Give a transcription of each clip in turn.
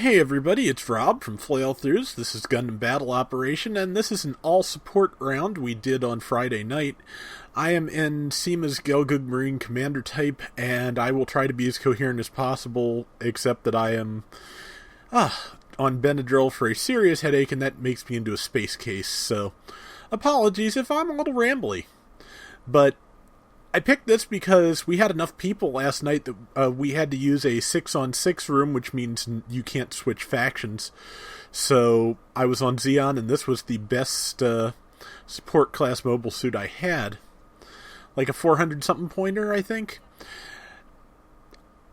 Hey everybody, it's Rob from Flailthroughs. This is Gundam Battle Operation, and this is an all-support round we did on Friday night. I am in Cima's Gelgoog Marine Commander type, and I will try to be as coherent as possible, except that I am on Benadryl for a serious headache, and that makes me into a space case, so apologies if I'm a little rambly. But I picked this because we had enough people last night that we had to use a 6-on-6 room, which means you can't switch factions. So I was on Xeon, and this was the best support class mobile suit I had. Like a 400-something pointer, I think.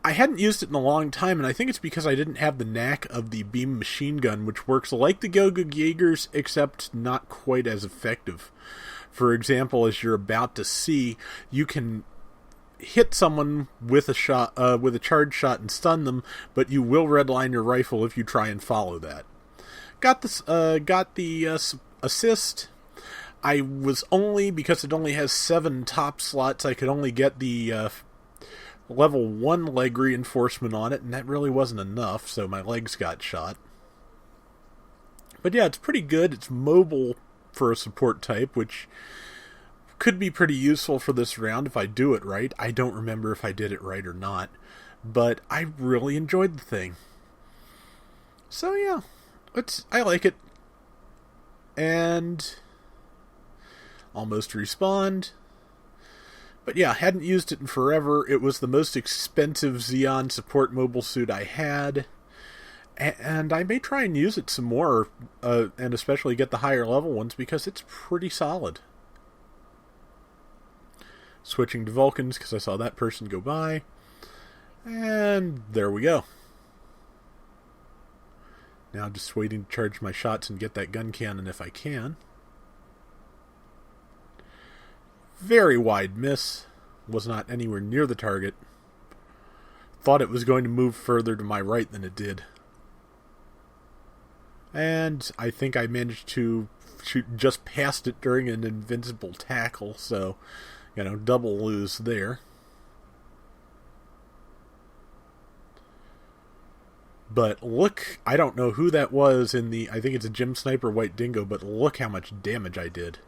I hadn't used it in a long time, and I think it's because I didn't have the knack of the beam machine gun, which works like the Gelgoog Jaegers, except not quite as effective. For example, as you're about to see, you can hit someone with a shot, with a charge shot, and stun them, but you will redline your rifle if you try and follow that. Got the assist. I was only, because it only has 7 top slots, I could only get the level 1 leg reinforcement on it, and that really wasn't enough, so my legs got shot. But yeah, it's pretty good. It's mobile for a support type, which could be pretty useful for this round if I do it right. I don't remember if I did it right or not, but I really enjoyed the thing. So yeah, I like it. And almost respawned. But yeah, hadn't used it in forever. It was the most expensive Xeon support mobile suit I had. And I may try and use it some more, and especially get the higher level ones, because it's pretty solid. Switching to Vulcans, because I saw that person go by. And there we go. Now just waiting to charge my shots and get that gun cannon if I can. Very wide miss. Was not anywhere near the target. Thought it was going to move further to my right than it did. And I think I managed to shoot just past it during an invincible tackle, so, double lose there. But look, I don't know who that was I think it's a Gym Sniper White Dingo, but look how much damage I did.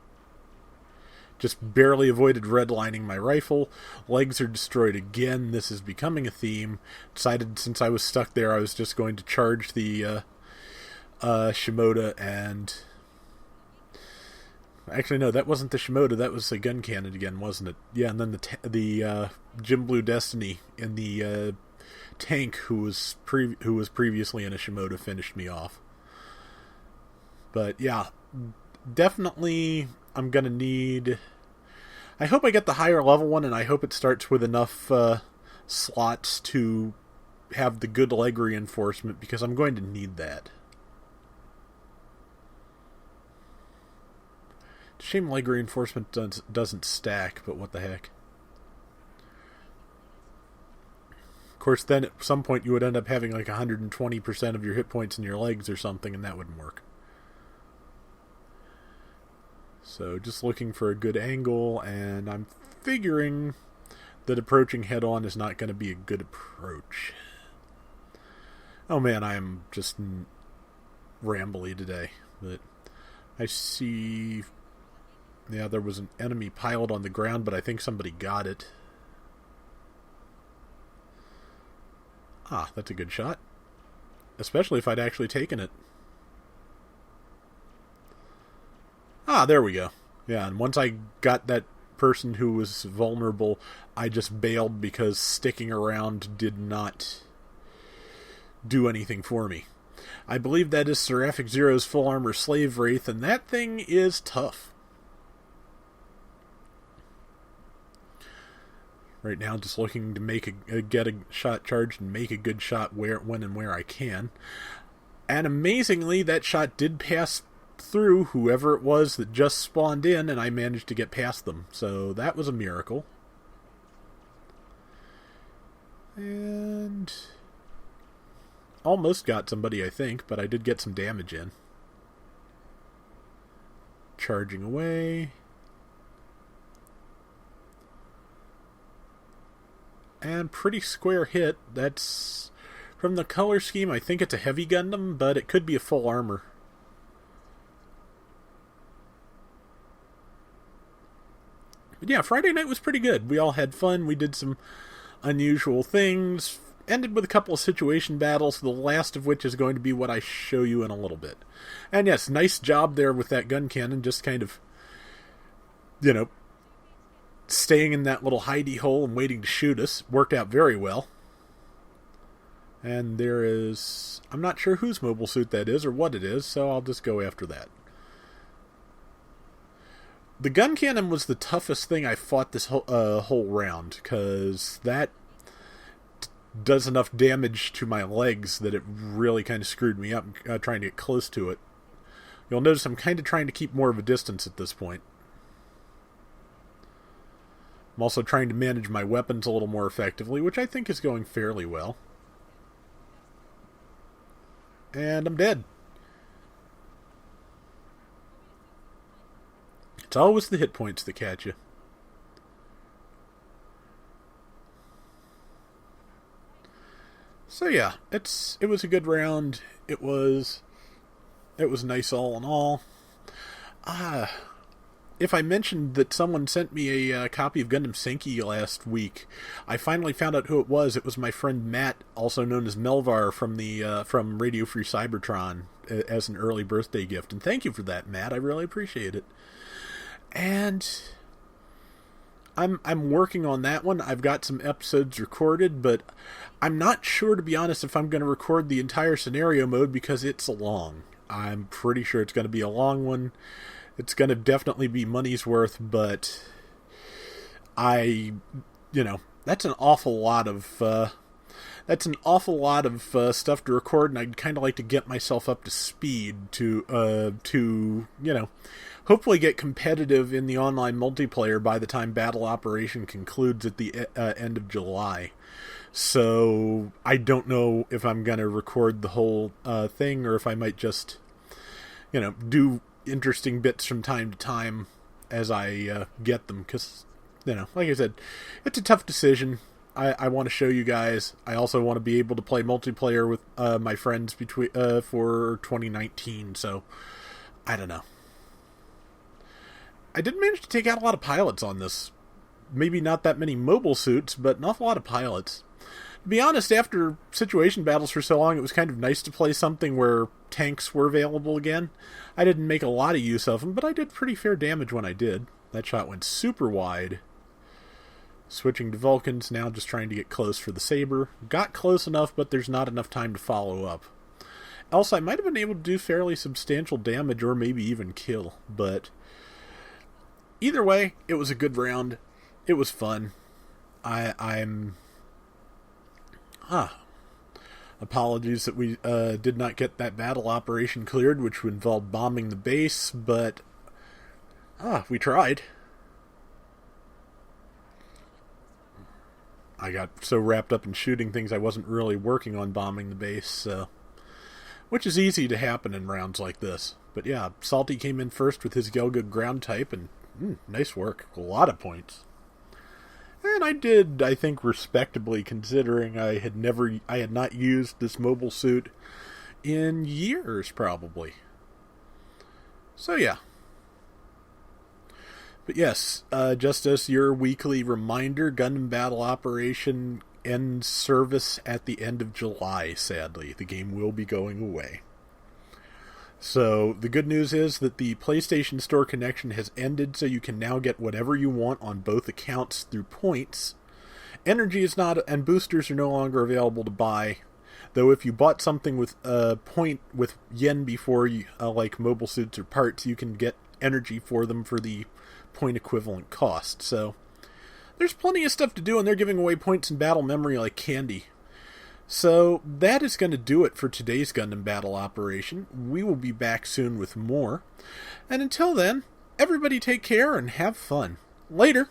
Just barely avoided redlining my rifle. Legs are destroyed again. This is becoming a theme. Decided since I was stuck there, I was just going to charge the Shimoda, and actually no, that wasn't the Shimoda, that was the gun cannon again, wasn't it? Yeah, and then the Jim Blue Destiny in the tank who was previously in a Shimoda finished me off. But yeah, definitely I'm gonna need, I hope I get the higher level one, and I hope it starts with enough slots to have the good leg reinforcement, because I'm going to need that. Shame leg reinforcement doesn't stack, but what the heck. Of course, then at some point you would end up having like 120% of your hit points in your legs or something, and that wouldn't work. So just looking for a good angle, and I'm figuring that approaching head-on is not going to be a good approach. Oh man, I am just rambly today. But I see, yeah, there was an enemy pilot on the ground, but I think somebody got it. Ah, that's a good shot. Especially if I'd actually taken it. Ah, there we go. Yeah, and once I got that person who was vulnerable, I just bailed because sticking around did not do anything for me. I believe that is Seraphic Zero's full armor Slave Wraith, and that thing is tough. Right now, just looking to get a shot charged and make a good shot when and where I can. And amazingly, that shot did pass through whoever it was that just spawned in, and I managed to get past them. So that was a miracle. And almost got somebody, I think, but I did get some damage in. Charging away. And pretty square hit. That's From the color scheme, I think it's a heavy Gundam, but it could be a full armor. But yeah, Friday night was pretty good. We all had fun. We did some unusual things. Ended with a couple of situation battles, the last of which is going to be what I show you in a little bit. And yes, nice job there with that gun cannon, just kind of, staying in that little hidey hole and waiting to shoot us. Worked out very well. And there is... I'm not sure whose mobile suit that is or what it is, so I'll just go after that. The gun cannon was the toughest thing I fought this whole round, because that does enough damage to my legs that it really kind of screwed me up trying to get close to it. You'll notice I'm kind of trying to keep more of a distance at this point. I'm also trying to manage my weapons a little more effectively, which I think is going fairly well. And I'm dead. It's always the hit points that catch you. So yeah, it was a good round. It was nice all in all. If I mentioned that someone sent me a copy of Gundam Senki last week, I finally found out who it was. It was my friend Matt, also known as Melvar from Radio Free Cybertron, as an early birthday gift. And thank you for that, Matt. I really appreciate it. And I'm working on that one. I've got some episodes recorded, but I'm not sure, to be honest, if I'm going to record the entire scenario mode because it's long. I'm pretty sure it's going to be a long one. It's going to definitely be money's worth, but that's an awful lot of stuff to record, and I'd kind of like to get myself up to speed to hopefully get competitive in the online multiplayer by the time Battle Operation concludes at the end of July. So I don't know if I'm going to record the whole thing, or if I might just, do interesting bits from time to time as I get them. Because, like I said, it's a tough decision. I want to show you guys. I also want to be able to play multiplayer with my friends for 2019. So, I don't know. I did manage to take out a lot of pilots on this. Maybe not that many mobile suits, but an awful lot of pilots. To be honest, after situation battles for so long, it was kind of nice to play something where tanks were available again. I didn't make a lot of use of them, but I did pretty fair damage when I did. That shot went super wide. Switching to Vulcans, now just trying to get close for the Saber. Got close enough, but there's not enough time to follow up. Else, I might have been able to do fairly substantial damage, or maybe even kill, but either way, it was a good round. It was fun. Apologies that we did not get that battle operation cleared, which would involve bombing the base, but we tried. I got so wrapped up in shooting things I wasn't really working on bombing the base, which is easy to happen in rounds like this. But yeah, Salty came in first with his Gelgoog ground type, and nice work. A lot of points. And I did, I think, respectably, considering I had not used this mobile suit in years, probably. So yeah. But yes, just as your weekly reminder, Gundam Battle Operation ends service at the end of July, sadly. The game will be going away. So, the good news is that the PlayStation Store connection has ended, so you can now get whatever you want on both accounts through points. Energy is not, and boosters are no longer available to buy. Though if you bought something with point with yen before, like mobile suits or parts, you can get energy for them for the point equivalent cost. So, there's plenty of stuff to do, and they're giving away points in battle memory like candy. So, that is going to do it for today's Gundam Battle Operation. We will be back soon with more. And until then, everybody take care and have fun. Later!